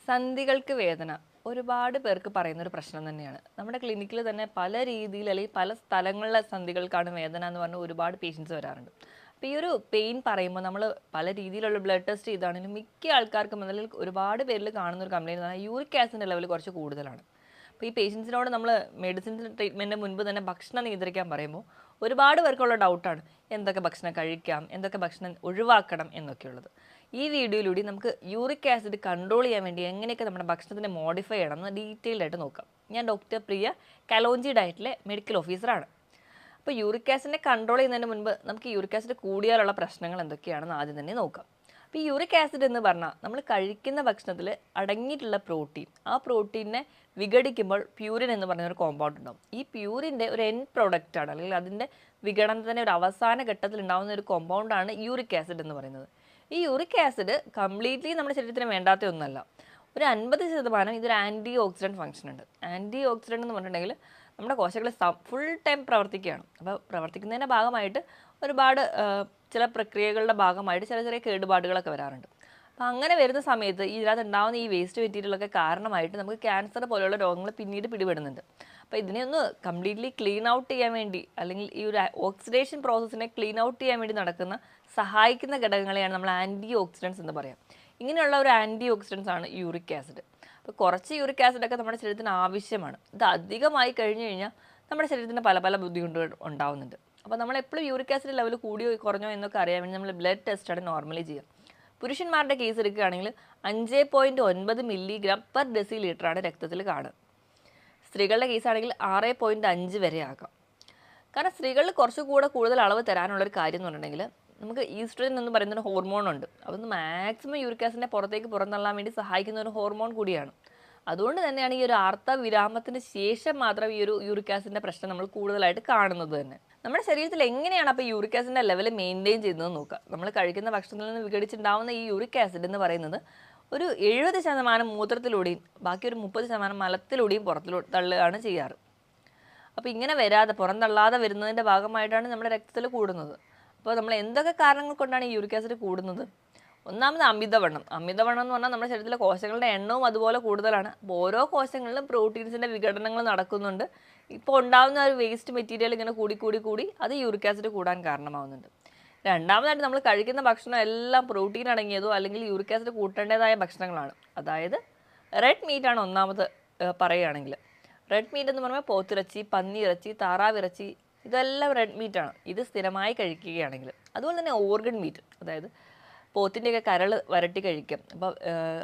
സന്ധികൾക്ക് വേദന ഒരുപാട് പേർക്ക് പറയുന്ന ഒരു പ്രശ്നം തന്നെയാണ്. നമ്മുടെ ക്ലിനിക്കിൽ തന്നെ പല രീതിയിൽ അല്ലെങ്കിൽ പല സ്ഥലങ്ങളിലെ സന്ധികൾക്കാണ് വേദന എന്ന് പറഞ്ഞ് ഒരുപാട് പേഷ്യൻസ് വരാറുണ്ട്. അപ്പോൾ ഈ ഒരു പെയിൻ പറയുമ്പോൾ നമ്മൾ പല രീതിയിലുള്ള ബ്ലഡ് ടെസ്റ്റ് ചെയ്താണെങ്കിലും മിക്ക ആൾക്കാർക്കും അല്ലെങ്കിൽ ഒരുപാട് പേരിൽ കാണുന്ന ഒരു കംപ്ലയിൻറ്റ് എന്ന് പറഞ്ഞാൽ യൂറിക് ആസിഡിൻ്റെ ലെവൽ കുറച്ച് കൂടുതലാണ്. അപ്പോൾ ഈ പേഷ്യൻസിനോട് നമ്മൾ മെഡിസിൻ ട്രീറ്റ്മെൻറ്റിന് മുൻപ് തന്നെ ഭക്ഷണം നിയന്ത്രിക്കാൻ പറയുമ്പോൾ ഒരുപാട് പേർക്കുള്ള ഡൗട്ടാണ് എന്തൊക്കെ ഭക്ഷണം കഴിക്കാം, എന്തൊക്കെ ഭക്ഷണം ഒഴിവാക്കണം എന്നൊക്കെയുള്ളത്. ഈ വീഡിയോയിലൂടെ നമുക്ക് യൂറിക് ആസിഡ് കൺട്രോൾ ചെയ്യാൻ വേണ്ടി എങ്ങനെയൊക്കെ നമ്മുടെ ഭക്ഷണത്തിനെ മോഡിഫൈ ചെയ്യണം എന്ന് ഡീറ്റെയിൽഡ് ആയിട്ട് നോക്കാം. ഞാൻ ഡോക്ടർ പ്രിയ, കലോഞ്ചി ഡയറ്റിലെ മെഡിക്കൽ ഓഫീസറാണ്. അപ്പോൾ യൂറിക് ആസിഡിനെ കൺട്രോൾ ചെയ്യുന്നതിന് മുൻപ് നമുക്ക് യൂറിക് ആസിഡ് കൂടിയാലുള്ള പ്രശ്നങ്ങൾ എന്തൊക്കെയാണെന്ന് ആദ്യം തന്നെ നോക്കാം. അപ്പോൾ ഈ യൂറിക് ആസിഡ് എന്ന് പറഞ്ഞാൽ നമ്മൾ കഴിക്കുന്ന ഭക്ഷണത്തിൽ അടങ്ങിയിട്ടുള്ള പ്രോട്ടീൻ, ആ പ്രോട്ടീനെ വിഘടിക്കുമ്പോൾ പ്യൂരിൻ എന്ന് പറയുന്ന ഒരു കോമ്പൗണ്ട് ഉണ്ടാവും. ഈ പ്യൂരിൻ്റെ ഒരു എൻഡ് പ്രോഡക്റ്റാണ്, അല്ലെങ്കിൽ അതിൻ്റെ വിഘടനത്തിൻ്റെ ഒരു അവസാന ഘട്ടത്തിൽ ഉണ്ടാകുന്ന ഒരു കോമ്പൗണ്ടാണ് യൂറിക് ആസിഡ് എന്ന് പറയുന്നത്. ഈ യൂറിക് ആസിഡ് കംപ്ലീറ്റ്ലി നമ്മുടെ ശരീരത്തിന് വേണ്ടാത്ത ഒന്നല്ല. ഒരു 50% ഇതൊരു ആൻറ്റി ഓക്സിഡൻറ്റ് ഫംഗ്ഷൻ ഉണ്ട്. ആൻറ്റി ഓക്സിഡൻറ്റ് എന്ന് പറഞ്ഞിട്ടുണ്ടെങ്കിൽ നമ്മുടെ കോശങ്ങൾ ഫുൾ ടൈം പ്രവർത്തിക്കുകയാണ്. അപ്പോൾ പ്രവർത്തിക്കുന്നതിൻ്റെ ഭാഗമായിട്ട് ഒരുപാട് ചില പ്രക്രിയകളുടെ ഭാഗമായിട്ട് ചെറിയ ചെറിയ കേടുപാടുകളൊക്കെ വരാറുണ്ട്. അപ്പോൾ അങ്ങനെ വരുന്ന സമയത്ത് ഇതിനകത്ത് ഉണ്ടാകുന്ന ഈ വേസ്റ്റ് മെറ്റീരിയലൊക്കെ കാരണമായിട്ട് നമുക്ക് ക്യാൻസർ പോലെയുള്ള രോഗങ്ങൾ പിന്നീട് പിടിപെടുന്നുണ്ട്. അപ്പോൾ ഇതിനെ ഒന്ന് കംപ്ലീറ്റ്ലി ക്ലീൻ ഔട്ട് ചെയ്യാൻ വേണ്ടി, അല്ലെങ്കിൽ ഈ ഒരു ഓക്സിഡേഷൻ പ്രോസസ്സിനെ ക്ലീൻ ഔട്ട് ചെയ്യാൻ വേണ്ടി നടക്കുന്ന സഹായിക്കുന്ന ഘടകങ്ങളെയാണ് നമ്മൾ ആൻറ്റി ഓക്സിഡൻസ് എന്ന് പറയാം. ഇങ്ങനെയുള്ള ഒരു ആൻറ്റി ഓക്സിഡൻസ് ആണ് യൂറിക് ആസിഡ്. അപ്പോൾ കുറച്ച് യൂറിക് ആസിഡൊക്കെ നമ്മുടെ ശരീരത്തിന് ആവശ്യമാണ്. ഇത് അധികമായി കഴിഞ്ഞു കഴിഞ്ഞാൽ നമ്മുടെ ശരീരത്തിന് പല പല ബുദ്ധിമുട്ടുകൾ ഉണ്ടാവുന്നുണ്ട്. അപ്പോൾ നമ്മൾ എപ്പോഴും യൂറിക് ആസിഡ് ലെവൽ കൂടിയോ കുറഞ്ഞോ എന്നൊക്കെ അറിയാൻ വേണ്ടി നമ്മൾ ബ്ലഡ് ടെസ്റ്റാണ് നോർമലി ചെയ്യുക. പുരുഷന്മാരുടെ കേസ് എടുക്കുകയാണെങ്കിൽ 5.9 mg/dL രക്തത്തിൽ കാണുക. സ്ത്രീകളുടെ കേസാണെങ്കിൽ 6.5 വരെ ആകാം. കാരണം സ്ത്രീകളിൽ കുറച്ചുകൂടെ കൂടുതൽ അളവ് തരാനുള്ളൊരു കാര്യം എന്ന് പറഞ്ഞിട്ടുണ്ടെങ്കിൽ നമുക്ക് ഈസ്ട്രജൻ എന്ന് പറയുന്ന ഒരു ഹോർമോൺ ഉണ്ട്. അതൊന്ന് മാക്സിമം യൂറിക് ആസിഡിനെ പുറന്തള്ളാൻ വേണ്ടി സഹായിക്കുന്ന ഒരു ഹോർമോൺ കൂടിയാണ്. അതുകൊണ്ട് തന്നെയാണ് ഈ ഒരു ആർത്തവിരാമത്തിന് ശേഷം മാത്രം ഈ ഒരു യൂറിക് ആസിഡിൻ്റെ പ്രശ്നം നമ്മൾ കൂടുതലായിട്ട് കാണുന്നത് തന്നെ. നമ്മുടെ ശരീരത്തിൽ എങ്ങനെയാണ് അപ്പോൾ യൂറിക് ആസിഡിൻ്റെ ലെവൽ മെയിൻറ്റെയിൻ ചെയ്യുന്നത് നോക്കുക. നമ്മൾ കഴിക്കുന്ന ഭക്ഷണത്തിൽ നിന്ന് വിഘടിച്ചുണ്ടാവുന്ന ഈ യൂറിക് ആസിഡ് എന്ന് പറയുന്നത് ഒരു 70% മൂത്രത്തിലൂടെയും ബാക്കി ഒരു 30% മലത്തിലൂടെയും തള്ളുകയാണ് ചെയ്യാറ്. അപ്പോൾ ഇങ്ങനെ വരാതെ പുറന്തള്ളാതെ വരുന്നതിൻ്റെ ഭാഗമായിട്ടാണ് നമ്മുടെ രക്തത്തിൽ കൂടുന്നത്. അപ്പോൾ നമ്മൾ എന്തൊക്കെ കാരണങ്ങൾ കൊണ്ടാണ് ഈ യൂറിക് ആസിഡ് കൂടുന്നത്? ഒന്നാമത് അമിതവണ്ണം എന്ന് പറഞ്ഞാൽ നമ്മുടെ ശരീരത്തിലെ കോശങ്ങളുടെ എണ്ണവും അതുപോലെ കൂടുതലാണ്. അപ്പോൾ ഓരോ കോശങ്ങളിലും പ്രോട്ടീൻസിൻ്റെ വിഘടനങ്ങൾ നടക്കുന്നുണ്ട്. ഇപ്പോൾ ഉണ്ടാകുന്ന ഒരു വേസ്റ്റ് മെറ്റീരിയൽ ഇങ്ങനെ കൂടി അത് യൂറിക് ആസിഡ് കൂടാൻ കാരണമാവുന്നുണ്ട്. രണ്ടാമതായിട്ട് നമ്മൾ കഴിക്കുന്ന ഭക്ഷണം എല്ലാം പ്രോട്ടീൻ അടങ്ങിയതോ അല്ലെങ്കിൽ യൂറിക് ആസിഡ് കൂട്ടേണ്ടതായ ഭക്ഷണങ്ങളാണ്. അതായത് റെഡ് മീറ്റാണ് ഒന്നാമത് പറയുകയാണെങ്കിൽ. റെഡ് മീറ്റ് എന്ന് പറയുമ്പോൾ പോത്തിറച്ചി, പന്നിയിറച്ചി, താറാവിറച്ചി, ഇതെല്ലാം റെഡ് മീറ്റാണ്. ഇത് സ്ഥിരമായി കഴിക്കുകയാണെങ്കിൽ. അതുപോലെ തന്നെ ഓർഗൻ മീറ്റ്, അതായത് പോത്തിൻ്റെയൊക്കെ കരൾ വരട്ടി കഴിക്കാം. അപ്പോൾ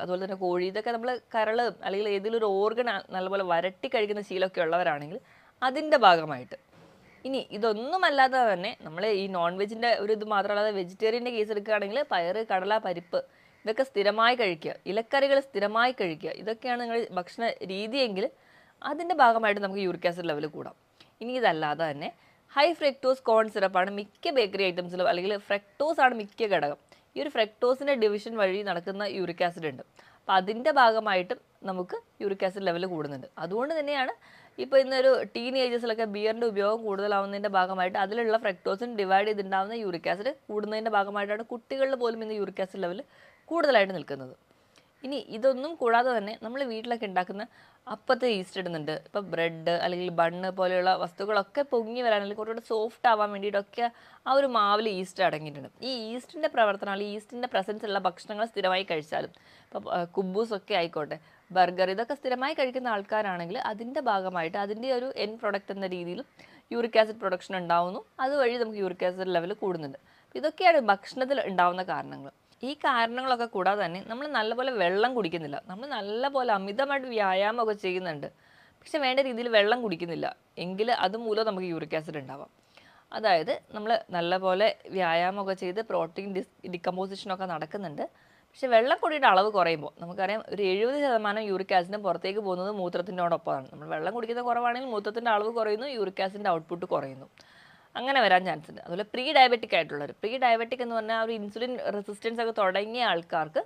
അതുപോലെ തന്നെ കോഴി, ഇതൊക്കെ നമ്മൾ കരൾ അല്ലെങ്കിൽ ഏതെങ്കിലും ഒരു ഓർഗൻ നല്ലപോലെ വരട്ടി കഴിക്കുന്ന ശീലമൊക്കെ ഉള്ളവരാണെങ്കിൽ അതിൻ്റെ ഭാഗമായിട്ട്. ഇനി ഇതൊന്നുമല്ലാതെ തന്നെ നമ്മൾ ഈ നോൺ വെജിൻ്റെ ഒരു ഇത് മാത്രമല്ലാതെ വെജിറ്റേറിയൻ്റെ കേസ് എടുക്കുകയാണെങ്കിൽ പയറ്, കടല, പരിപ്പ് ഇതൊക്കെ സ്ഥിരമായി കഴിക്കുക, ഇലക്കറികൾ സ്ഥിരമായി കഴിക്കുക, ഇതൊക്കെയാണ് നിങ്ങൾ ഭക്ഷണ രീതിയെങ്കിൽ അതിൻ്റെ ഭാഗമായിട്ട് നമുക്ക് യൂറിക് ആസിഡ് ലെവൽ കൂടാം. ഇനി ഇതല്ലാതെ തന്നെ ഹൈ ഫ്രക്ടോസ് കോൺ സിറപ്പാണ് മിക്ക ബേക്കറി ഐറ്റംസിലും, അല്ലെങ്കിൽ ഫ്രക്ടോസ് ആണ് മിക്ക ഘടകം. ഈ ഒരു ഫ്രക്ടോസിൻ്റെ ഡിവിഷൻ വഴി നടക്കുന്ന യൂറിക് ആസിഡ് ഉണ്ട്. അപ്പോൾ അതിൻ്റെ ഭാഗമായിട്ടും നമുക്ക് യൂറിക് ആസിഡ് ലെവൽ കൂടുന്നുണ്ട്. അതുകൊണ്ട് തന്നെയാണ് ഇപ്പോൾ ഇന്നൊരു ടീനേജേഴ്സിലൊക്കെ ബിയറിൻ്റെ ഉപയോഗം കൂടുതലാവുന്നതിൻ്റെ ഭാഗമായിട്ട് അതിലുള്ള ഫ്രക്ടോസിന് ഡിവൈഡ് ചെയ്തിട്ടുണ്ടാകുന്ന യൂറിക് ആസിഡ് കൂടുന്നതിൻ്റെ ഭാഗമായിട്ടാണ് കുട്ടികളിൽ പോലും ഇന്ന് യൂറിക് ആസിഡ് ലെവൽ കൂടുതലായിട്ട് നിൽക്കുന്നത്. ഇനി ഇതൊന്നും കൂടാതെ തന്നെ നമ്മൾ വീട്ടിലൊക്കെ ഉണ്ടാക്കുന്ന അപ്പത്തെ ഈസ്റ്റ് ഇടുന്നുണ്ട്. ഇപ്പോൾ ബ്രെഡ് അല്ലെങ്കിൽ ബണ്ണ് പോലെയുള്ള വസ്തുക്കളൊക്കെ പൊങ്ങി വരാൻ അല്ലെങ്കിൽ കുറച്ചുകൂടെ സോഫ്റ്റ് ആവാൻ വേണ്ടിയിട്ടൊക്കെ ആ ഒരു മാവിൽ ഈസ്റ്റ് അടങ്ങിയിട്ടുണ്ട്. ഈ ഈസ്റ്റിൻ്റെ പ്രവർത്തനം അല്ലെങ്കിൽ ഈസ്റ്റിൻ്റെ പ്രസൻസ് ഉള്ള ഭക്ഷണങ്ങൾ സ്ഥിരമായി കഴിച്ചാലും, ഇപ്പോൾ കുബൂസൊക്കെ ആയിക്കോട്ടെ, ബർഗർ, ഇതൊക്കെ സ്ഥിരമായി കഴിക്കുന്ന ആൾക്കാരാണെങ്കിൽ അതിൻ്റെ ഭാഗമായിട്ട് അതിൻ്റെ ഒരു എൻ പ്രൊഡക്റ്റ് എന്ന രീതിയിൽ യൂറിക് ആസിഡ് പ്രൊഡക്ഷൻ ഉണ്ടാവുന്നു. അതുവഴി നമുക്ക് യൂറിക് ആസിഡ് ലെവൽ കൂടുന്നുണ്ട്. ഇതൊക്കെയാണ് ഭക്ഷണത്തിൽ ഉണ്ടാവുന്ന കാരണങ്ങൾ. ഈ കാരണങ്ങളൊക്കെ കൂടാതെ തന്നെ നമ്മൾ നല്ലപോലെ വെള്ളം കുടിക്കുന്നില്ല. നമ്മൾ നല്ലപോലെ അമിതമായിട്ട് വ്യായാമമൊക്കെ ചെയ്യുന്നുണ്ട്, പക്ഷെ വേണ്ട രീതിയിൽ വെള്ളം കുടിക്കുന്നില്ല എങ്കിൽ അതുമൂലം നമുക്ക് യൂറിക് ആസിഡ് ഉണ്ടാവാം. അതായത് നമ്മൾ നല്ലപോലെ വ്യായാമമൊക്കെ ചെയ്ത് പ്രോട്ടീൻ ഡിക്കമ്പോസിഷനൊക്കെ നടക്കുന്നുണ്ട്, പക്ഷെ വെള്ളം കുടിയുടെ അളവ് കുറയുമ്പോൾ നമുക്കറിയാം ഒരു 70% യൂറിക് ആസിഡിന് പുറത്തേക്ക് പോകുന്നത് മൂത്രത്തിനോടൊപ്പമാണ്. നമ്മൾ വെള്ളം കുടിക്കുന്ന കുറവാണെങ്കിൽ മൂത്രത്തിൻ്റെ അളവ് കുറയുന്നു, യൂറിക് ആസിഡിൻ്റെ ഔട്ട്പുട്ട് കുറയുന്നു. അങ്ങനെ വരാൻ ചാൻസ് ഉണ്ട്. അതുപോലെ പ്രീ ഡയബറ്റിക് ആയിട്ടുള്ളവർ, പ്രീ ഡയബറ്റിക് എന്ന് പറഞ്ഞാൽ ഒരു ഇൻസുലിൻ റെസിസ്റ്റൻസ് ഒക്കെ തുടങ്ങിയ ആൾക്കാർക്ക്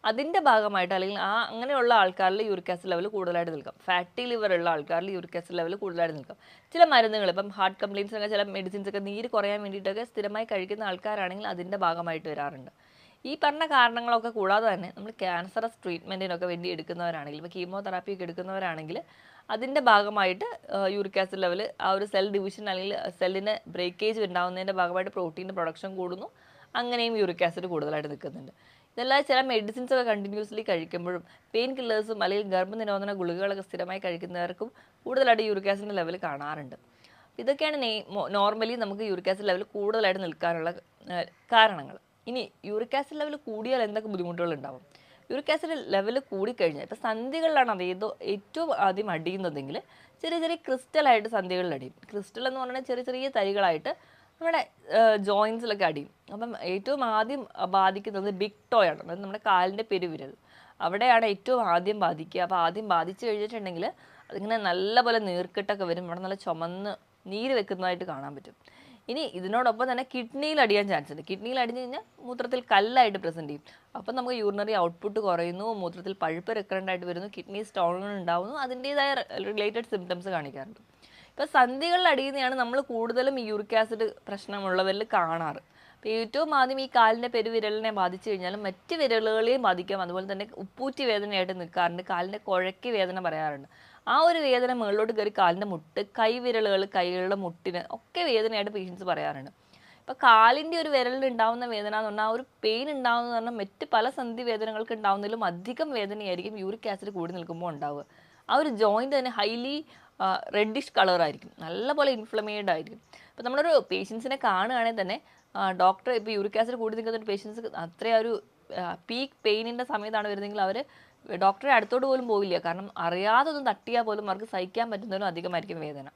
അതിൻ്റെ ഭാഗമായിട്ട് അല്ലെങ്കിൽ അങ്ങനെയുള്ള ആൾക്കാരിൽ യൂറിക് ആസിഡ് ലെവൽ കൂടുതലായിട്ട് നിൽക്കാം. ഫാറ്റി ലിവർ ഉള്ള ആൾക്കാരിൽ യൂറിക് ആസിഡ് ലെവൽ കൂടുതലായിട്ട് നിൽക്കാം. ചില മരുന്നുകൾ, ഇപ്പം ഹാർട്ട് കംപ്ലയിൻസ് ഒക്കെ ചില മെഡിസിൻസ് ഒക്കെ നീര് കുറയാൻ വേണ്ടിയിട്ടൊക്കെ സ്ഥിരമായി കഴിക്കുന്ന ആൾക്കാരാണെങ്കിൽ അതിൻ്റെ ഭാഗമായിട്ട് വരാറുണ്ട്. ഈ പറഞ്ഞ കാരണങ്ങളൊക്കെ കൂടാതെ തന്നെ നമ്മൾ ക്യാൻസറസ് ട്രീറ്റ്മെൻറ്റിനൊക്കെ വേണ്ടി എടുക്കുന്നവരാണെങ്കിൽ, ഇപ്പോൾ കീമോതെറാപ്പി ഒക്കെ എടുക്കുന്നവരാണെങ്കിൽ അതിൻ്റെ ഭാഗമായിട്ട് യൂറിക് ആസിഡ് ലെവൽ ആ ഒരു സെൽ ഡിവിഷൻ അല്ലെങ്കിൽ സെല്ലിന് ബ്രേക്കേജ് ഉണ്ടാകുന്നതിൻ്റെ ഭാഗമായിട്ട് പ്രോട്ടീൻ്റെ പ്രൊഡക്ഷൻ കൂടുന്നു, അങ്ങനെയും യൂറിക് ആസിഡ് കൂടുതലായിട്ട് നിൽക്കുന്നുണ്ട്. ഇതെല്ലാം ചില മെഡിസിൻസ് ഒക്കെ കണ്ടിന്യൂസ്ലി കഴിക്കുമ്പോഴും പെയിൻ കില്ലേഴ്സും അല്ലെങ്കിൽ ഗർഭനിരോധന ഗുളികകളൊക്കെ സ്ഥിരമായി കഴിക്കുന്നവർക്കും കൂടുതലായിട്ട് യൂറിക് ആസിഡിൻ്റെ ലെവൽ കാണാറുണ്ട്. ഇതൊക്കെയാണ് നോർമലി നമുക്ക് യൂറിക് ആസിഡ് ലെവൽ കൂടുതലായിട്ട് നിൽക്കാനുള്ള കാരണങ്ങൾ. ഇനി യൂറിക് ആസിഡ് ലെവൽ കൂടിയാൽ എന്തൊക്കെ ബുദ്ധിമുട്ടുകൾ ഉണ്ടാവും? യൂറിക് ആസിഡ് ലെവൽ കൂടിക്കഴിഞ്ഞാൽ ഇപ്പോൾ സന്ധികളിലാണ് അത് ഏറ്റവും ആദ്യം അടിയുന്നതെങ്കിൽ ചെറിയ ചെറിയ ക്രിസ്റ്റലായിട്ട് സന്ധികളിൽ അടിയും. ക്രിസ്റ്റൽ എന്ന് പറഞ്ഞാൽ ചെറിയ ചെറിയ തരികളായിട്ട് നമ്മുടെ ജോയിൻസിലൊക്കെ അടിയും. അപ്പം ഏറ്റവും ആദ്യം ബാധിക്കുന്നത് ബിഗ് ടോ ആണ്, അതായത് നമ്മുടെ കാലിൻ്റെ പെരുവിരൽ. അവിടെയാണ് ഏറ്റവും ആദ്യം ബാധിക്കുക. അപ്പോൾ ആദ്യം ബാധിച്ചു കഴിഞ്ഞിട്ടുണ്ടെങ്കിൽ അതിങ്ങനെ നല്ലപോലെ നീർക്കെട്ടൊക്കെ വരും, അവിടെ നല്ല ചുമന്ന് നീര് വെക്കുന്നതായിട്ട് കാണാൻ പറ്റും. ഇനി ഇതിനോടൊപ്പം തന്നെ കിഡ്നിയിൽ അടിയാൻ ചാൻസ് ഉണ്ട്. കിഡ്നിയിൽ അടിഞ്ഞു കഴിഞ്ഞാൽ മൂത്രത്തിൽ കല്ലായിട്ട് പ്രസൻറ്റ് ചെയ്യും. അപ്പം നമുക്ക് യൂറിനറി ഔട്ട്പുട്ട് കുറയുന്നു, മൂത്രത്തിൽ പഴുപ്പ് റിക്കറൻ്റ് ആയിട്ട് വരുന്നു, കിഡ്നി സ്റ്റോണുകൾ ഉണ്ടാകുന്നു, അതിൻ്റേതായ റിലേറ്റഡ് സിംറ്റംസ് കാണിക്കാറുണ്ട്. ഇപ്പോൾ സന്ധികളിൽ അടിയുന്നതാണ് നമ്മൾ കൂടുതലും ഈ യൂറിക് ആസിഡ് പ്രശ്നമുള്ളവരിൽ കാണാറ്. അപ്പോൾ ഏറ്റവും ആദ്യം ഈ കാലിൻ്റെ പെരുവിരലിനെ ബാധിച്ചു കഴിഞ്ഞാലും മറ്റ് വിരലുകളെയും ബാധിക്കാം. അതുപോലെ തന്നെ ഉപ്പൂറ്റി വേദനയായിട്ട് നിൽക്കാറുണ്ട്, കാലിൻ്റെ കുഴയ്ക്ക് വേദന പറയാറുണ്ട്. ആ ഒരു വേദന മുകളിലോട്ട് കയറി കാലിൻ്റെ മുട്ട്, കൈവിരലുകൾ, കൈകളുടെ മുട്ടിന് ഒക്കെ വേദനയായിട്ട് പേഷ്യൻസ് പറയാറുണ്ട്. ഇപ്പോൾ കാലിൻ്റെ ഒരു വിരലിൽ ഉണ്ടാകുന്ന വേദന എന്ന് പറഞ്ഞാൽ ആ ഒരു പെയിൻ ഉണ്ടാകുന്നത് പറഞ്ഞാൽ മറ്റ് പല സന്ധി വേദനകൾക്ക് ഉണ്ടാകുന്നതിലും അധികം വേദനയായിരിക്കും യൂറിക് ആസിഡ് കൂടി നിൽക്കുമ്പോൾ ഉണ്ടാവുക. ആ ഒരു ജോയിൻ്റ് തന്നെ ഹൈലി റെഡിഷ് കളറായിരിക്കും, നല്ലപോലെ ഇൻഫ്ലമേഡ് ആയിരിക്കും. അപ്പോൾ നമ്മളൊരു പേഷ്യൻസിനെ കാണുകയാണെങ്കിൽ തന്നെ ഡോക്ടർ ഇപ്പോൾ യൂറിക് ആസിഡ് കൂടി നിൽക്കുന്ന ഒരു പേഷ്യൻസ് അത്രയും ഒരു പീക്ക് പെയിനിൻ്റെ സമയത്താണ് വരുന്നതെങ്കിൽ അവർ ഡോക്ടറെ അടുത്തോട്ട് പോലും പോവില്ല. കാരണം അറിയാതെ ഒന്ന് തട്ടിയാൽ പോലും അവർക്ക് സഹിക്കാൻ പറ്റുന്നതിലും അധികമായിരിക്കും വേദന.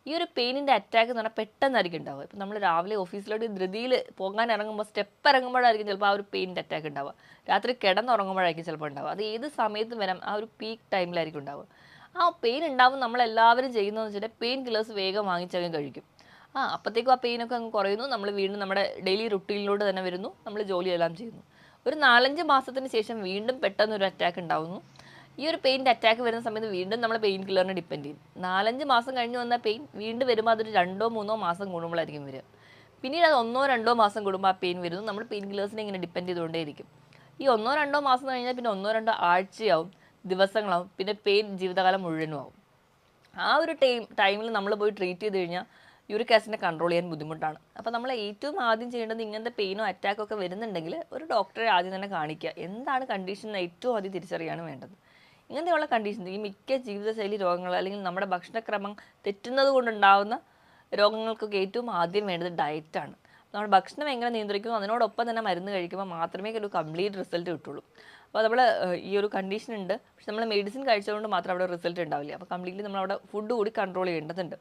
ഈ ഒരു പെയിനിൻ്റെ അറ്റാക്ക് എന്ന് പറഞ്ഞാൽ പെട്ടെന്നായിരിക്കും ഉണ്ടാവുക. ഇപ്പം നമ്മൾ രാവിലെ ഓഫീസിലോട്ട് ധൃതിയിൽ പോകാൻ ഇറങ്ങുമ്പോൾ സ്റ്റെപ്പ് ഇറങ്ങുമ്പോഴായിരിക്കും ചിലപ്പോൾ ആ ഒരു പെയിനിൻ്റെ അറ്റാക്ക് ഉണ്ടാവുക. രാത്രി കിടന്നുറങ്ങുമ്പോഴായിരിക്കും ചിലപ്പോൾ ഉണ്ടാവുക. അത് ഏത് സമയത്തും വരാം, ആ ഒരു പീക്ക് ടൈമിലായിരിക്കും ഉണ്ടാവുക. ആ പെയിൻ ഉണ്ടാവും നമ്മളെല്ലാവരും ചെയ്യുന്നതെന്ന് വെച്ചിട്ടുണ്ടെങ്കിൽ പെയിൻ കില്ലേഴ്സ് വേഗം വാങ്ങിച്ചങ്ങ് കഴിക്കും. അപ്പോഴത്തേക്കും ആ പെയിനൊക്കെ അങ്ങ് കുറയുന്നു, നമ്മൾ വീണ്ടും നമ്മുടെ ഡെയിലി റുട്ടീനിലോട്ട് തന്നെ വരുന്നു, നമ്മൾ ജോലിയെല്ലാം ചെയ്യുന്നു. ഒരു 4-5 മാസത്തിന് ശേഷം വീണ്ടും പെട്ടെന്നൊരു അറ്റാക്ക് ഉണ്ടാവുന്നു. ഈ ഒരു പെയിൻ്റെ അറ്റാക്ക് വരുന്ന സമയത്ത് വീണ്ടും നമ്മൾ പെയിൻ കില്ലറിനെ ഡിപ്പെൻഡ് ചെയ്യും. 4-5 മാസം കഴിഞ്ഞ് വന്ന പെയിൻ വീണ്ടും വരുമ്പോൾ അതൊരു 2-3 മാസം കൂടുമ്പോഴായിരിക്കും വരിക. പിന്നീട് അത് 1-2 മാസം കൂടുമ്പോൾ ആ പെയിൻ വരുന്നു, നമ്മൾ പെയിൻ കില്ലേഴ്സിനെ ഇങ്ങനെ ഡിപ്പെൻഡ് ചെയ്തുകൊണ്ടേയിരിക്കും. ഈ 1-2 മാസം കഴിഞ്ഞാൽ പിന്നെ 1-2 ആഴ്ചയാവും, ദിവസങ്ങളാവും, പിന്നെ പെയിൻ ജീവിതകാലം മുഴുവനും ആവും. ആ ഒരു ടൈമിൽ നമ്മൾ പോയി ട്രീറ്റ് ചെയ്ത് കഴിഞ്ഞാൽ യൂറിക് ആസിഡിനെ കൺട്രോൾ ചെയ്യാൻ ബുദ്ധിമുട്ടാണ്. അപ്പോൾ നമ്മൾ ഏറ്റവും ആദ്യം ചെയ്യേണ്ടത് ഇങ്ങനത്തെ പെയിനോ അറ്റാക്കോ ഒക്കെ വരുന്നുണ്ടെങ്കിൽ ഒരു ഡോക്ടറെ ആദ്യം തന്നെ കാണിക്കുക. എന്താണ് കണ്ടീഷൻ എന്ന് ഏറ്റവും ആദ്യം തിരിച്ചറിയാണ് വേണ്ടത്. ഇങ്ങനത്തെയുള്ള കണ്ടീഷൻ, ഈ മിക്ക ജീവിതശൈലി രോഗങ്ങൾ അല്ലെങ്കിൽ നമ്മുടെ ഭക്ഷണക്രമം തെറ്റുന്നത് കൊണ്ടുണ്ടാകുന്ന രോഗങ്ങൾക്കൊക്കെ ഏറ്റവും ആദ്യം വേണ്ടത് ഡയറ്റാണ്. നമ്മൾ ഭക്ഷണം എങ്ങനെ നിയന്ത്രിക്കുന്നു അതിനോടൊപ്പം തന്നെ മരുന്ന് കഴിക്കുമ്പോൾ മാത്രമേ ഒരു കംപ്ലീറ്റ് റിസൾട്ട് കിട്ടുള്ളൂ. അപ്പോൾ നമ്മൾ ഈ ഒരു കണ്ടീഷൻ ഉണ്ട്, പക്ഷെ നമ്മൾ മെഡിസിൻ കഴിച്ചതുകൊണ്ട് മാത്രം അവിടെ റിസൾട്ട് ഉണ്ടാവില്ല. അപ്പോൾ കംപ്ലീറ്റ്ലി നമ്മളവിടെ ഫുഡ് കൂടി കൺട്രോൾ ചെയ്യേണ്ടതുണ്ട്.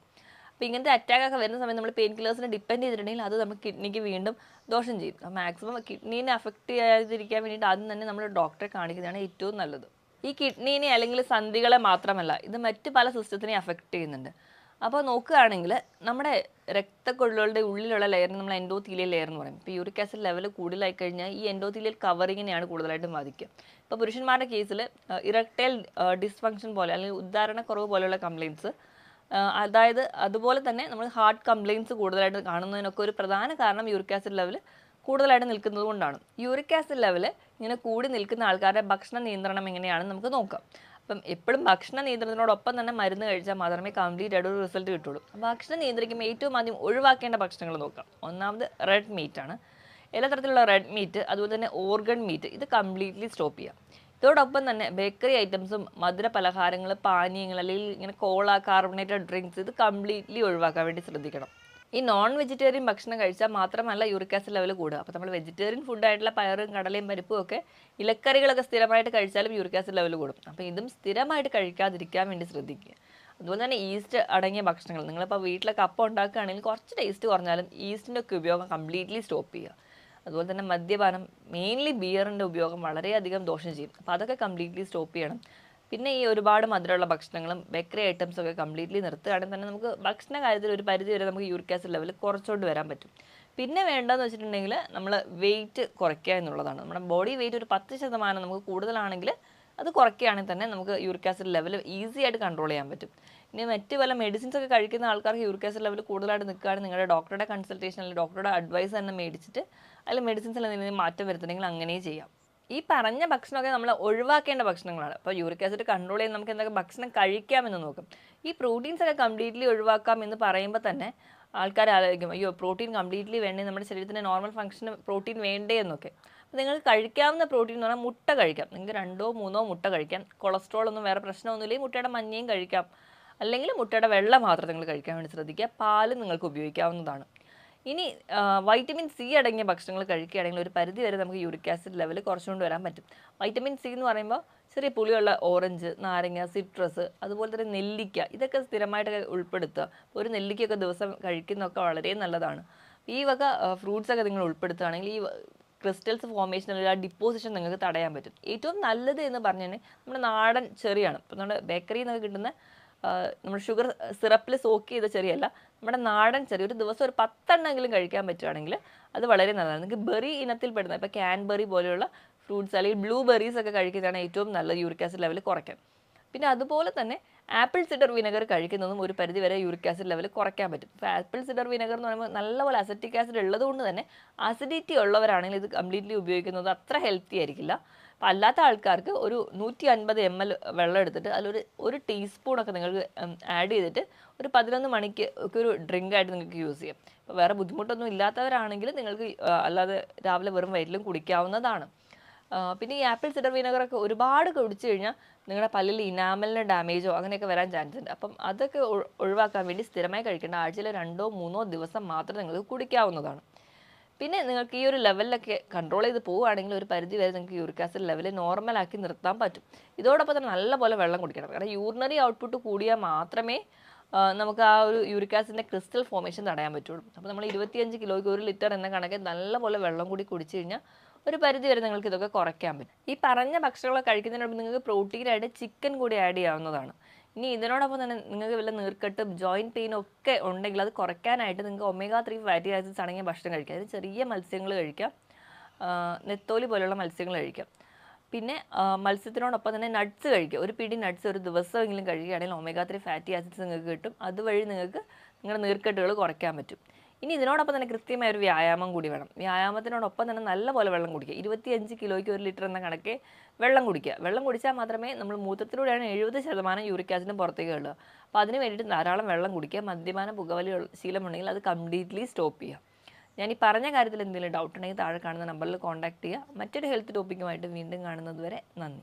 അപ്പോൾ ഇങ്ങനത്തെ അറ്റാക്കൊക്കെ വരുന്ന സമയത്ത് നമ്മൾ പെയിൻ കില്ലേഴ്സിനെ ഡിപ്പെൻഡ് ചെയ്തിട്ടുണ്ടെങ്കിൽ അത് നമുക്ക് കിഡ്നിക്ക് വീണ്ടും ദോഷം ചെയ്യും. മാക്സിമം കിഡ്നീനെ അഫക്റ്റ് ചെയ്യാതിരിക്കാൻ വേണ്ടിയിട്ട് ആദ്യം തന്നെ നമ്മൾ ഡോക്ടറെ കാണിക്കുന്നതാണ് ഏറ്റവും നല്ലത്. ഈ കിഡ്നീനെ അല്ലെങ്കിൽ സന്ധികളെ മാത്രമല്ല, ഇത് മറ്റ് പല സിസ്റ്റത്തിനെ അഫക്റ്റ് ചെയ്യുന്നുണ്ട്. അപ്പോൾ നോക്കുകയാണെങ്കിൽ നമ്മുടെ രക്തക്കൊഴലുകളുടെ ഉള്ളിലുള്ള ലെയറിന് നമ്മൾ എൻഡോത്തീലിയൽ ലെയർ എന്ന് പറയും. ഇപ്പോൾ യൂറിക് ആസിഡ് ലെവൽ കൂടുതലായി കഴിഞ്ഞാൽ ഈ എൻഡോത്തീലിയൽ കവറിങ്ങിനെയാണ് കൂടുതലായിട്ടും ബാധിക്കുക. ഇപ്പോൾ പുരുഷന്മാരുടെ കേസിൽ ഇറക്ടൈൽ ഡിസ്ഫങ്ഷൻ പോലെ അല്ലെങ്കിൽ ഉദ്ധാരണക്കുറവ് പോലെയുള്ള കംപ്ലയിൻറ്റ്സ്, അതായത് അതുപോലെ തന്നെ നമ്മൾ ഹാർട്ട് കംപ്ലയിൻറ്റ്സ് കൂടുതലായിട്ട് കാണുന്നതിനൊക്കെ ഒരു പ്രധാന കാരണം യൂറിക് ആസിഡ് ലെവൽ കൂടുതലായിട്ട് നിൽക്കുന്നത് കൊണ്ടാണ്. യൂറിക് ആസിഡ് ലെവൽ ഇങ്ങനെ കൂടി നിൽക്കുന്ന ആൾക്കാരുടെ ഭക്ഷണ നിയന്ത്രണം എങ്ങനെയാണെന്ന് നമുക്ക് നോക്കാം. അപ്പം എപ്പോഴും ഭക്ഷണ നിയന്ത്രണത്തിനോടൊപ്പം തന്നെ മരുന്ന് കഴിച്ചാൽ മാത്രമേ കംപ്ലീറ്റ് ആയിട്ട് ഒരു റിസൾട്ട് കിട്ടുള്ളൂ. ഭക്ഷണം നിയന്ത്രിക്കുമ്പോൾ ഏറ്റവും ആദ്യം ഒഴിവാക്കേണ്ട ഭക്ഷണങ്ങൾ നോക്കാം. ഒന്നാമത് റെഡ് മീറ്റ് ആണ്. എല്ലാ തരത്തിലുള്ള റെഡ് മീറ്റ്, അതുപോലെ തന്നെ ഓർഗൺ മീറ്റ്, ഇത് കംപ്ലീറ്റ്ലി സ്റ്റോപ്പ് ചെയ്യാം. ഇതോടൊപ്പം തന്നെ ബേക്കറി ഐറ്റംസും മധുര പലഹാരങ്ങൾ, പാനീയങ്ങൾ അല്ലെങ്കിൽ ഇങ്ങനെ കോള, കാർബണേറ്റഡ് ഡ്രിങ്ക്സ്, ഇത് കംപ്ലീറ്റ്ലി ഒഴിവാക്കാൻ വേണ്ടി ശ്രദ്ധിക്കണം. ഈ നോൺ വെജിറ്റേറിയൻ ഭക്ഷണം കഴിച്ചാൽ മാത്രമല്ല യൂറിക് ആസിഡ് ലെവൽ കൂടുക. അപ്പോൾ നമ്മൾ വെജിറ്റേറിയൻ ഫുഡായിട്ടുള്ള പയറും കടലയും പരിപ്പും ഒക്കെ ഇലക്കറികളൊക്കെ സ്ഥിരമായിട്ട് കഴിച്ചാലും യൂറിക് ആസിഡ് ലെവൽ കൂടും. അപ്പോൾ ഇതും സ്ഥിരമായിട്ട് കഴിക്കാതിരിക്കാൻ വേണ്ടി ശ്രദ്ധിക്കുക. അതുപോലെ തന്നെ ഈസ്റ്റ് അടങ്ങിയ ഭക്ഷണങ്ങൾ, നിങ്ങളിപ്പോൾ വീട്ടിലൊക്കെ അപ്പം ഉണ്ടാക്കുകയാണെങ്കിൽ കുറച്ച് ടേസ്റ്റ് കുറഞ്ഞാലും ഈസ്റ്റിൻ്റെ ഒക്കെ ഉപയോഗം കംപ്ലീറ്റ്ലി സ്റ്റോപ്പ് ചെയ്യുക. അതുപോലെ തന്നെ മദ്യപാനം, മെയിൻലി ബിയറിൻ്റെ ഉപയോഗം വളരെയധികം ദോഷം ചെയ്യും. അപ്പോൾ അതൊക്കെ കംപ്ലീറ്റ്ലി സ്റ്റോപ്പ് ചെയ്യണം. പിന്നെ ഈ ഒരുപാട് മധുരമുള്ള ഭക്ഷണങ്ങളും ബേക്കറി ഐറ്റംസും ഒക്കെ കംപ്ലീറ്റ്ലി നിർത്തുകയാണെങ്കിൽ തന്നെ നമുക്ക് ഭക്ഷണ കാര്യത്തിൽ ഒരു പരിധി വരെ നമുക്ക് യൂറിക് ആസിഡ് ലെവൽ കുറച്ചുകൊണ്ട് വരാൻ പറ്റും. പിന്നെ വേണ്ടതെന്ന് വെച്ചിട്ടുണ്ടെങ്കിൽ നമ്മൾ വെയിറ്റ് കുറയ്ക്കുക എന്നുള്ളതാണ്. നമ്മുടെ ബോഡി വെയിറ്റ് ഒരു 10% നമുക്ക് കൂടുതലാണെങ്കിൽ അത് കുറയ്ക്കുകയാണെങ്കിൽ തന്നെ നമുക്ക് യൂറിക് ആസിഡ് ലെവൽ ഈസി ആയിട്ട് കൺട്രോൾ ചെയ്യാൻ പറ്റും. ഇനി മറ്റ് പല മെഡിസിൻസ് ഒക്കെ കഴിക്കുന്ന ആൾക്കാർക്ക് യൂറിക് ആസിഡ് ലെവൽ കൂടുതലായിട്ട് നിൽക്കുകയാണെങ്കിൽ നിങ്ങളുടെ ഡോക്ടറുടെ കൺസൾട്ടേഷൻ അല്ലെങ്കിൽ ഡോക്ടറുടെ അഡ്വൈസ് തന്നെ മേടിച്ചിട്ട് അതിൽ മെഡിസിൻസിൽ എന്തെങ്കിലും മാറ്റം വരുത്തണമെങ്കിൽ അങ്ങനെ ചെയ്യാം. ഈ പറഞ്ഞ ഭക്ഷണമൊക്കെ നമ്മൾ ഒഴിവാക്കേണ്ട ഭക്ഷണങ്ങളാണ്. അപ്പോൾ യൂറിക് ആസിഡ് കൺട്രോൾ ചെയ്യാൻ നമുക്ക് എന്തൊക്കെ ഭക്ഷണം കഴിക്കാമെന്ന് നോക്കും. ഈ പ്രോട്ടീൻസ് ഒക്കെ കംപ്ലീറ്റ്ലി ഒഴിവാക്കാം എന്ന് പറയുമ്പോൾ തന്നെ ആൾക്കാർ ആലോചിക്കും, അയ്യോ പ്രോട്ടീൻ കംപ്ലീറ്റ്ലി വേണ്ടേ, നമ്മുടെ ശരീരത്തിൻ്റെ നോർമൽ ഫംഗ്ഷന് പ്രോട്ടീൻ വേണ്ടേ എന്നൊക്കെ. അപ്പോൾ നിങ്ങൾക്ക് കഴിക്കാവുന്ന പ്രോട്ടീൻ എന്ന് പറഞ്ഞാൽ മുട്ട കഴിക്കാം. നിങ്ങൾക്ക് 2-3 മുട്ട കഴിക്കാം. കൊളസ്ട്രോൾ ഒന്നും വേറെ പ്രശ്നമൊന്നുമില്ലെങ്കിൽ മുട്ടയുടെ മഞ്ഞയും കഴിക്കാം. അല്ലെങ്കിൽ മുട്ടയുടെ വെള്ള മാത്രം നിങ്ങൾ കഴിക്കാൻ വേണ്ടി ശ്രദ്ധിക്കുക. പാലും നിങ്ങൾക്ക് ഉപയോഗിക്കാവുന്നതാണ്. ഇനി വൈറ്റമിൻ സി അടങ്ങിയ ഭക്ഷണങ്ങൾ കഴിക്കുകയാണെങ്കിൽ ഒരു പരിധി വരെ നമുക്ക് യൂറിക് ആസിഡ് ലെവൽ കുറച്ചുകൊണ്ട് വരാൻ പറ്റും. വൈറ്റമിൻ സി എന്ന് പറയുമ്പോൾ ചെറിയ പുളിയുള്ള ഓറഞ്ച്, നാരങ്ങ, സിട്രസ്, അതുപോലെ തന്നെ നെല്ലിക്ക, ഇതൊക്കെ സ്ഥിരമായിട്ടൊക്കെ ഉൾപ്പെടുത്തുക. ഒരു നെല്ലിക്കയൊക്കെ ദിവസം കഴിക്കുന്നതൊക്കെ വളരെ നല്ലതാണ്. ഈ വക ഫ്രൂട്ട്സൊക്കെ നിങ്ങൾ ഉൾപ്പെടുത്തുകയാണെങ്കിൽ ഈ ക്രിസ്റ്റൽസ് ഫോർമേഷൻ അല്ലെങ്കിൽ ആ ഡിപ്പോസിഷൻ നിങ്ങൾക്ക് തടയാൻ പറ്റും. ഏറ്റവും നല്ലത് എന്ന് പറഞ്ഞു കഴിഞ്ഞാൽ നമ്മുടെ നാടൻ ചെറിയാണ്. ഇപ്പോൾ നമ്മുടെ ബേക്കറിയിൽ നിന്നൊക്കെ കിട്ടുന്ന നമ്മൾ ഷുഗർ സിറപ്പിൽ സോക്ക് ചെയ്ത ചെറിയല്ല, നമ്മുടെ നാടൻ ചെറിയ ഒരു ദിവസം ഒരു 10 എണ്ണമെങ്കിലും കഴിക്കാൻ പറ്റുകയാണെങ്കിൽ അത് വളരെ നല്ലതാണ്. നിങ്ങൾക്ക് ബെറി ഇനത്തിൽ പെടുന്ന ഇപ്പോൾ ക്യാൻബെറി പോലെയുള്ള ഫ്രൂട്ട്സ് അല്ലെങ്കിൽ ബ്ലൂ ബെറീസ് ഒക്കെ കഴിക്കുന്നതാണ് ഏറ്റവും നല്ലത് യൂറിക് ആസിഡ് ലെവൽ കുറയ്ക്കാൻ. പിന്നെ അതുപോലെ തന്നെ ആപ്പിൾ സിഡർ വിനെഗർ കഴിക്കുന്നതും ഒരു പരിധി വരെ യൂറിക് ആസിഡ് ലെവൽ കുറയ്ക്കാൻ പറ്റും. ഇപ്പോൾ ആപ്പിൾ സിഡർ വിനെഗർ എന്ന് പറയുമ്പോൾ നല്ലപോലെ അസറ്റിക് ആസിഡ് ഉള്ളതുകൊണ്ട് തന്നെ അസിഡിറ്റി ഉള്ളവരാണെങ്കിൽ ഇത് കംപ്ലീറ്റ്ലി ഉപയോഗിക്കുന്നത് അത്ര ഹെൽത്തി ആയിരിക്കില്ല. അപ്പോൾ അല്ലാത്ത ആൾക്കാർക്ക് ഒരു 150 ml വെള്ളം എടുത്തിട്ട് അതിലൊരു ടീസ്പൂണൊക്കെ നിങ്ങൾക്ക് ആഡ് ചെയ്തിട്ട് ഒരു 11 മണിക്ക് ഒക്കെ ഒരു ഡ്രിങ്ക് ആയിട്ട് നിങ്ങൾക്ക് യൂസ് ചെയ്യാം. ഇപ്പോൾ വേറെ ബുദ്ധിമുട്ടൊന്നും ഇല്ലാത്തവരാണെങ്കിൽ നിങ്ങൾക്ക് അല്ലാതെ രാവിലെ വെറും വയറ്റിലും കുടിക്കാവുന്നതാണ്. പിന്നെ ഈ ആപ്പിൾ സിഡർ വിനെഗറൊക്കെ ഒരുപാട് കുടിച്ചു കഴിഞ്ഞാൽ നിങ്ങളുടെ പല്ലിൽ ഇനാമലിന് ഡാമേജോ അങ്ങനെയൊക്കെ വരാൻ ചാൻസ് ഉണ്ട്. അപ്പം അതൊക്കെ ഒഴിവാക്കാൻ വേണ്ടി സ്ഥിരമായി കഴിക്കേണ്ട, ആഴ്ചയിൽ 2-3 ദിവസം മാത്രം നിങ്ങൾക്ക് കുടിക്കാവുന്നതാണ്. പിന്നെ നിങ്ങൾക്ക് ഈ ഒരു ലെവലിലൊക്കെ കൺട്രോൾ ചെയ്ത് പോവുകയാണെങ്കിൽ ഒരു പരിധി വരെ നിങ്ങൾക്ക് യൂറിക് ആസിഡ് ലെവൽ നോർമലാക്കി നിർത്താൻ പറ്റും. ഇതോടൊപ്പം തന്നെ നല്ലപോലെ വെള്ളം കുടിക്കണം. കാരണം യൂറിനറി ഔട്ട്പുട്ട് കൂടിയാൽ മാത്രമേ നമുക്ക് ആ ഒരു യൂറിക് ആസിഡിൻ്റെ ക്രിസ്റ്റൽ ഫോർമേഷൻ തടയാൻ പറ്റുള്ളൂ. അപ്പോൾ നമ്മൾ 25 കിലോയ്ക്ക് 1 ലിറ്റർ എന്ന കണക്കെ നല്ലപോലെ വെള്ളം കൂടി കുടിച്ചു കഴിഞ്ഞാൽ ഒരു പരിധി വരെ നിങ്ങൾക്ക് ഇതൊക്കെ കുറയ്ക്കാൻ പറ്റും. ഈ പറഞ്ഞ ഭക്ഷണങ്ങളൊക്കെ കഴിക്കുന്നതിനോടൊപ്പം നിങ്ങൾക്ക് പ്രോട്ടീനായിട്ട് ചിക്കൻ കൂടി ആഡ് ചെയ്യാവുന്നതാണ്. ഇനി ഇതിനോടൊപ്പം തന്നെ നിങ്ങൾക്ക് വല്ല നീർക്കെട്ടും ജോയിൻറ്റ് പെയിനും ഒക്കെ ഉണ്ടെങ്കിൽ അത് കുറയ്ക്കാനായിട്ട് നിങ്ങൾക്ക് omega-3 ഫാറ്റി ആസിഡ്സ് അടങ്ങിയ ഭക്ഷണം കഴിക്കാം. അത് ചെറിയ മത്സ്യങ്ങൾ കഴിക്കാം, നെത്തോലി പോലുള്ള മത്സ്യങ്ങൾ കഴിക്കാം. പിന്നെ മത്സ്യത്തിനോടൊപ്പം തന്നെ നട്ട്സ് കഴിക്കുക. ഒരു പിടി നട്ട്സ് ഒരു ദിവസമെങ്കിലും കഴിക്കുകയാണെങ്കിൽ omega-3 ഫാറ്റി ആസിഡ്സ് നിങ്ങൾക്ക് കിട്ടും. അതുവഴി നിങ്ങൾക്ക് നിങ്ങളുടെ നീർക്കെട്ടുകൾ കുറയ്ക്കാൻ പറ്റും. ഇനി ഇതിനോടൊപ്പം തന്നെ കൃത്യമായ ഒരു വ്യായാമം കൂടി വേണം. വ്യായാമത്തിനോടൊപ്പം തന്നെ നല്ലപോലെ വെള്ളം കുടിക്കുക. 25 കിലോയ്ക്ക് 1 ലിറ്റർ എന്ന കണക്കെ വെള്ളം കുടിക്കുക. വെള്ളം കുടിച്ചാൽ മാത്രമേ നമ്മൾ മൂത്രത്തിലൂടെയാണ് 70% യൂറിക് ആസിഡിന് പുറത്തേക്ക് ഉള്ളത്. അപ്പോൾ അതിന് വേണ്ടിയിട്ട് ധാരാളം വെള്ളം കുടിക്കുക. മദ്യപാനം, പുകവലി ശീലമുണ്ടെങ്കിൽ അത് കംപ്ലീറ്റ്ലി സ്റ്റോപ്പ് ചെയ്യുക. ഞാൻ ഈ പറഞ്ഞ കാര്യത്തിൽ എന്തെങ്കിലും ഡൗട്ട് ഉണ്ടെങ്കിൽ താഴെ കാണുന്ന നമ്പറിൽ കോൺടാക്ട് ചെയ്യുക. മറ്റൊരു ഹെൽത്ത് ടോപ്പിക്കുമായിട്ട് വീണ്ടും കാണുന്നത് വരെ നന്ദി.